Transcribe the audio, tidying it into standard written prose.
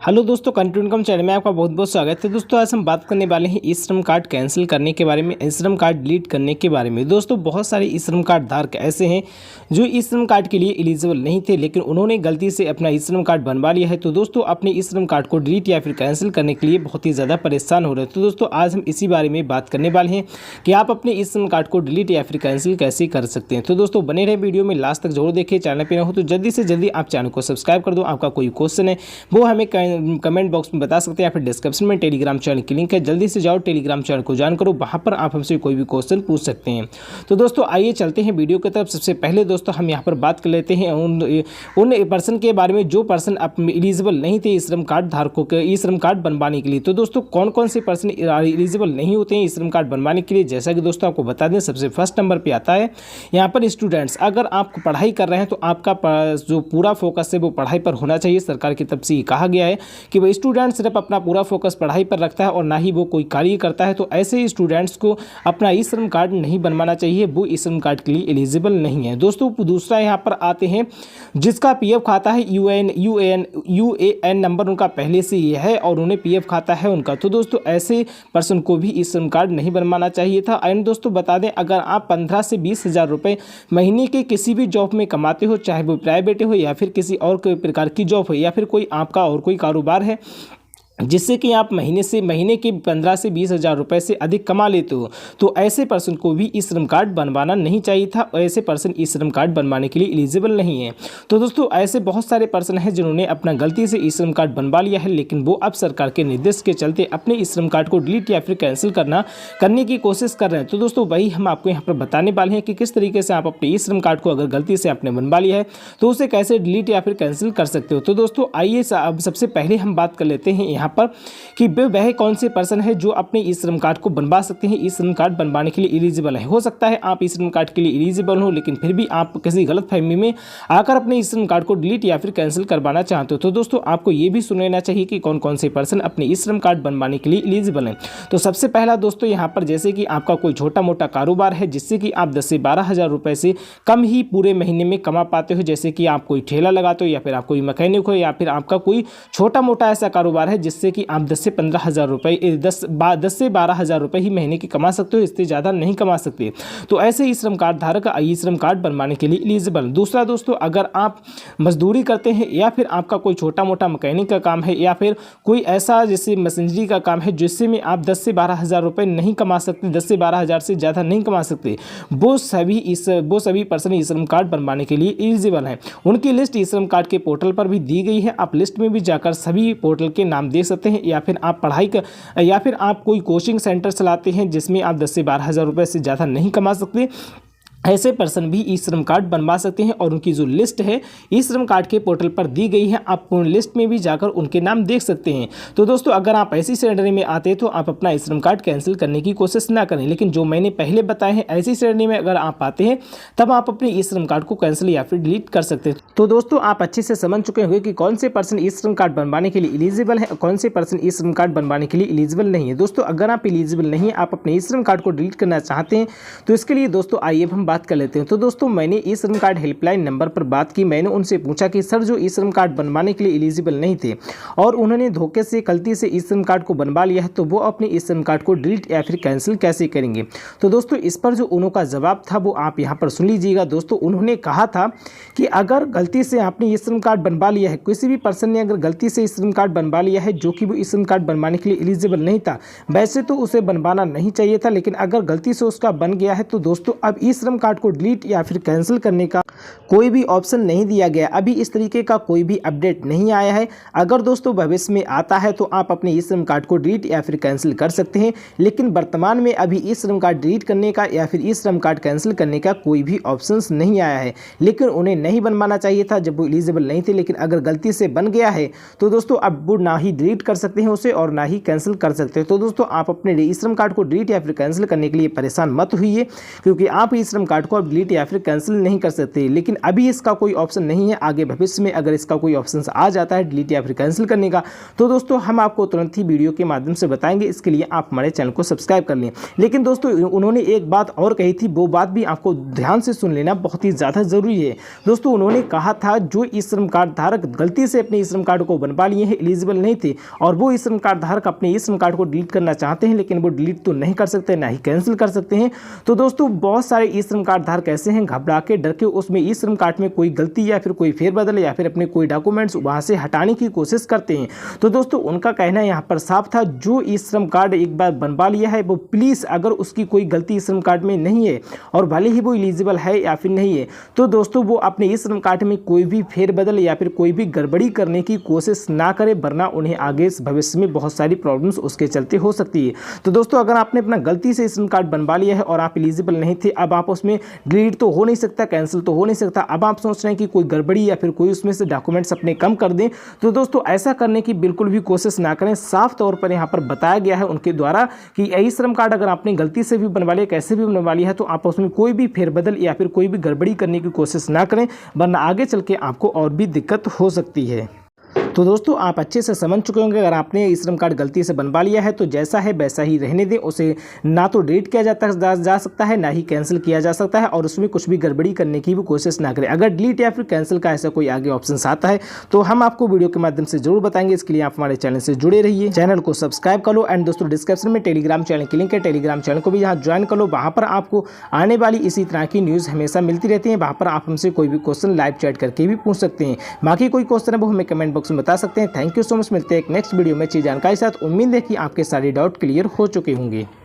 Hello दोस्तों, continue income channel में आपका बहुत बहुत स्वागत है। दोस्तों आज हम बात करने वाले हैं ई श्रम कार्ड कैंसिल करने के बारे में, ई श्रम कार्ड डिलीट करने के बारे में। दोस्तों बहुत सारे ई श्रम कार्ड धारक ऐसे हैं जो ई श्रम कार्ड के लिए एलिजिबल नहीं थे, लेकिन उन्होंने गलती से अपना ई श्रम कार्ड बनवा लिया है। तो दोस्तों अपने ई श्रम कार्ड को डिलीट या फिर कैंसिल करने के लिए बहुत ही ज़्यादा परेशान हो रहे हैं। तो दोस्तों आज हम इसी बारे में बात करने वाले हैं कि आप अपने ई श्रम कार्ड को डिलीट या फिर कैंसिल कैसे कर सकते हैं। तो दोस्तों बने रहे वीडियो में लास्ट तक जरूर देखिए। चैनल पर न हो तो जल्दी से जल्दी आप चैनल को सब्सक्राइब कर दो। आपका कोई क्वेश्चन है वो हमें कमेंट बॉक्स में बता सकते हैं, या फिर डिस्क्रिप्शन में टेलीग्राम चैनल की लिंक है, जल्दी से जाओ टेलीग्राम चैनल को ज्वाइन करो, वहां पर आप हमसे कोई भी क्वेश्चन पूछ सकते हैं। तो दोस्तों आइए चलते हैं वीडियो की तरफ। सबसे पहले दोस्तों हम यहाँ पर बात कर लेते हैं उन पर्सन के बारे में जो पर्सन एलिजिबल नहीं थे ई श्रम कार्ड धारकों के ई श्रम कार्ड बनवाने के लिए। तो दोस्तों कौन कौन से पर्सन एलिजिबल नहीं होते हैं ई श्रम कार्ड बनवाने के लिए, जैसा कि दोस्तों आपको बता दें, सबसे फर्स्ट नंबर पर आता है यहाँ पर स्टूडेंट्स। अगर आप पढ़ाई कर रहे हैं तो आपका जो पूरा फोकस है वो पढ़ाई पर होना चाहिए। सरकार की तरफ से कहा गया है कि वो स्टूडेंट सिर्फ अपना पूरा फोकस पढ़ाई पर रखता है और ना ही वो कोई कार्य करता है, तो ऐसे स्टूडेंट्स को अपना ई श्रम कार्ड नहीं बनवाना चाहिए, वो ई श्रम कार्ड के लिए एलिजिबल नहीं है। दोस्तों दूसरा यहाँ पर आते हैं जिसका पीएफ खाता है, यूएएन नंबर उनका पहले से ही है और उन्हें पीएफ खाता है उनका। तो दोस्तों ऐसे पर्सन को भी ई श्रम कार्ड नहीं बनवाना चाहिए था। एंड दोस्तों बता दें, अगर आप 15 से 20 हज़ार रुपये महीने के किसी भी जॉब में कमाते हो, चाहे वो प्राइवेट हो या फिर किसी और कोई प्रकार की जॉब हो, या फिर कोई आपका और कोई कारोबार है जिससे कि आप महीने के 15 से 20 हज़ार रुपये से अधिक कमा लेते हो, तो ऐसे पर्सन को भी ई श्रम कार्ड बनवाना नहीं चाहिए था। ऐसे पर्सन ई श्रम कार्ड बनवाने के लिए एलिजिबल नहीं है। तो दोस्तों ऐसे बहुत सारे पर्सन हैं जिन्होंने अपना गलती से ई श्रम कार्ड बनवा लिया है, लेकिन वो अब सरकार के निर्देश के चलते अपने ई श्रम कार्ड को डिलीट या फिर कैंसिल करने की कोशिश कर रहे हैं। तो दोस्तों वही हम आपको यहाँ पर बताने वाले हैं कि किस तरीके से आप अपने ई श्रम कार्ड को अगर गलती से आपने बनवा लिया है तो उसे कैसे डिलीट या फिर कैंसिल कर सकते हो। तो दोस्तों आइए अब सबसे पहले हम बात कर लेते हैं यहाँ पर कि वह कौन से पर्सन है जो अपने ई श्रम कार्ड को बनवा सकते हैं, ई श्रम कार्ड बनवाने के लिए एलिजिबल है। हो सकता है आप ई श्रम कार्ड के लिए एलिजिबल हो, लेकिन फिर भी आप किसी गलतफहमी में आकर अपने ई श्रम कार्ड को डिलीट या फिर कैंसिल करवाना चाहते हो। तो दोस्तों आपको ये भी सुन लेना चाहिए कि कौन कौन से पर्सन अपने ई श्रम कार्ड बनवाने के लिए एलिजिबल हैं। तो सबसे पहला दोस्तों यहाँ पर जैसे कि आपका कोई छोटा मोटा कारोबार है जिससे कि आप 10 से 12 हज़ार रुपये से कम ही पूरे महीने में कमा पाते हो, जैसे कि आप कोई ठेला लगाते हो या फिर आप कोई मैकेनिक हो या फिर आपका कोई छोटा मोटा ऐसा कारोबार है जिससे कि आप 10 से 15 हज़ार रुपये 10 से 12 हज़ार रुपये ही महीने की कमा सकते हो, इससे ज़्यादा नहीं कमा सकते। तो ऐसे ई श्रम कार्ड धारक ई श्रम कार्ड बनवाने के लिए एलिजिबल। दूसरा दोस्तों, अगर आप मजदूरी करते हैं या फिर आपका कोई छोटा मोटा मैकेनिक का काम है या फिर कोई ऐसा जैसे मशीनरी का काम है जिससे में आप 10 से 12 हज़ार रुपये नहीं कमा सकते, 10 से 12 हज़ार से ज़्यादा नहीं कमा सकते, वो सभी पर्सन ई श्रम कार्ड बनवाने के लिए एलिजिबल हैं। उनकी लिस्ट ई श्रम कार्ड के पोर्टल पर भी दी गई है। आप लिस्ट में भी जाकर सभी पोर्टल के नाम देख सकते हैं, या फिर आप या फिर आप कोई कोचिंग सेंटर चलाते हैं जिसमें आप 10 से 12 हज़ार रुपये से ज़्यादा नहीं कमा सकते, ऐसे पर्सन भी ई श्रम कार्ड बनवा सकते हैं। और उनकी जो लिस्ट है ई श्रम कार्ड के पोर्टल पर दी गई है, आप उन लिस्ट में भी जाकर उनके नाम देख सकते हैं। तो दोस्तों अगर आप ऐसी श्रेणी में आते हैं तो आप अपना ई श्रम कार्ड कैंसिल करने की कोशिश ना करें, लेकिन जो मैंने पहले बताए हैं ऐसी श्रेणी में अगर आप आते हैं तब आप अपने ई श्रम कार्ड को कैंसिल या फिर डिलीट कर सकते हैं। तो दोस्तों आप अच्छे से समझ चुके होंगे कि कौन से पर्सन ई श्रम कार्ड बनवाने के लिए एलिजिबल है और कौन से पर्सन ई श्रम कार्ड बनवाने के लिए एलिजिबल नहीं है। दोस्तों अगर आप एलिजिबल नहीं है, आप अपने ई श्रम कार्ड को डिलीट करना चाहते हैं, तो इसके लिए दोस्तों आइए हम बात कर लेते हैं। तो दोस्तों मैंने ई श्रम कार्ड हेल्पलाइन नंबर पर बात की। मैंने उनसे पूछा कि सर जो ई श्रम कार्ड बनवाने के लिए एलिजिबल नहीं थे और उन्होंने धोखे से गलती से ई श्रम कार्ड को बनवा लिया है, तो वो अपने ई श्रम कार्ड को डिलीट या फिर कैंसिल कैसे करेंगे। तो दोस्तों इस पर जो उनका जवाब था वो आप यहाँ पर सुन लीजिएगा। दोस्तों उन्होंने कहा था कि अगर गलती से आपने ई श्रम कार्ड बनवा लिया है, किसी भी पर्सन ने अगर गलती से ई श्रम कार्ड बनवा लिया है जो कि वो ई श्रम कार्ड बनवाने के लिए एलिजिबल नहीं था, वैसे तो उसे बनवाना नहीं चाहिए था, लेकिन अगर गलती से उसका बन गया है तो दोस्तों अब ई श्रम कार्ड को डिलीट या फिर कैंसिल करने का कोई भी ऑप्शन नहीं दिया गया। अभी इस तरीके का कोई भी अपडेट नहीं आया है। अगर दोस्तों भविष्य में आता है तो आप अपने ई श्रम कार्ड को डिलीट या फिर कैंसिल कर सकते हैं, लेकिन वर्तमान में अभी ई श्रम कार्ड डिलीट करने का या फिर ई श्रम कार्ड कैंसिल करने का कोई भी ऑप्शंस नहीं आया है। लेकिन उन्हें नहीं बनवाना चाहिए था जब वो एलिजिबल नहीं थे, लेकिन अगर गलती से बन गया है तो दोस्तों अब वो ना ही डिलीट कर सकते हैं उसे और ना ही कैंसिल कर सकते हैं। तो दोस्तों आप अपने ई श्रम कार्ड को डिलीट या फिर कैंसिल करने के लिए परेशान मत होइए, क्योंकि आप ई श्रम कार्ड को आप डिलीट या फिर कैंसिल नहीं कर सकते। लेकिन अभी इसका कोई ऑप्शन नहीं है, आगे भविष्य में अगर इसका कोई ऑप्शन आ जाता है डिलीट या फिर कैंसिल करने का, तो दोस्तों हम आपको तुरंत ही वीडियो के माध्यम से बताएंगे। इसके लिए आप हमारे चैनल को सब्सक्राइब कर लें। लेकिन दोस्तों उन्होंने एक बात और कही थी, वो बात भी आपको ध्यान से सुन लेना, बहुत ही ज़्यादा ज़रूरी है। दोस्तों उन्होंने कहा था जो ई श्रम कार्ड धारक गलती से अपने ई श्रम कार्ड को बनवा लिए हैं, एलिजिबल नहीं थे, और वो ई श्रम कार्ड धारक अपने ई श्रम कार्ड को डिलीट करना चाहते हैं, लेकिन वो डिलीट तो नहीं कर सकते, ना ही कैंसिल कर सकते हैं। तो दोस्तों बहुत सारे ई श्रम कार्ड धारक ऐसे हैं, घबरा के डर के उसमें ई श्रम कार्ड में कोई गलती या फिर कोई फेरबदल या फिर अपने कोई डॉक्यूमेंट्स वहाँ से हटाने की कोशिश करते हैं। तो दोस्तों उनका कहना यहाँ पर साफ था, जो ई श्रम कार्ड एक बार बनवा लिया है वो प्लीज़, अगर उसकी कोई गलती ई श्रम कार्ड में नहीं है और भले ही वो एलिजिबल है या फिर नहीं है, तो दोस्तों वो अपने ई श्रम कार्ड में कोई भी फेरबदल या फिर कोई भी गड़बड़ी करने की कोशिश ना करे, वरना उन्हें आगे भविष्य में बहुत सारी प्रॉब्लम्स उसके चलते हो सकती है। तो दोस्तों अगर आपने अपना गलती से ई श्रम कार्ड बनवा लिया है और आप एलिजिबल नहीं थे, अब आप उसमें डिलीट तो हो नहीं सकता, कैंसिल तो हो नहीं सकता, अब आप सोच रहे हैं कि कोई गड़बड़ी या फिर कोई उसमें से डॉक्यूमेंट्स अपने कम कर दें, तो दोस्तों ऐसा करने की बिल्कुल भी कोशिश ना करें। साफ तौर पर यहाँ पर बताया गया है उनके द्वारा कि ई श्रम कार्ड अगर आपने गलती से भी बनवा लिया, कैसे भी बनवा लिया है, तो आप उसमें कोई भी फेरबदल या फिर कोई भी गड़बड़ी करने की कोशिश ना करें, वरना आगे चल के आपको और भी दिक्कत हो सकती है। तो दोस्तों आप अच्छे से समझ चुके होंगे, अगर आपने ई श्रम कार्ड गलती से बनवा लिया है तो जैसा है वैसा ही रहने दें, उसे ना तो डिलीट किया जा सकता है, ना ही कैंसिल किया जा सकता है, और उसमें कुछ भी गड़बड़ी करने की भी कोशिश ना करें। अगर डिलीट या फिर कैंसिल का ऐसा कोई आगे ऑप्शन आता है तो हम आपको वीडियो के माध्यम से जरूर बताएंगे। इसके लिए आप हमारे चैनल से जुड़े रहिए, चैनल को सब्सक्राइब कर लो। एंड दोस्तों डिस्क्रिप्शन में टेलीग्राम चैनल की लिंक है, टेलीग्राम चैनल को भी यहाँ ज्वाइन कर लो। वहाँ पर आपको आने वाली इसी तरह की न्यूज़ हमेशा मिलती रहती है। वहाँ पर आप हमसे कोई भी क्वेश्चन लाइव चैट करके भी पूछ सकते हैं। बाकी कोई क्वेश्चन है वो हमें कमेंट बॉक्स में बता सकते हैं। Thank you so much. मिलते हैं एक नेक्स्ट वीडियो में अच्छी जानकारी के साथ। उम्मीद है कि आपके सारे डाउट क्लियर हो चुके होंगे।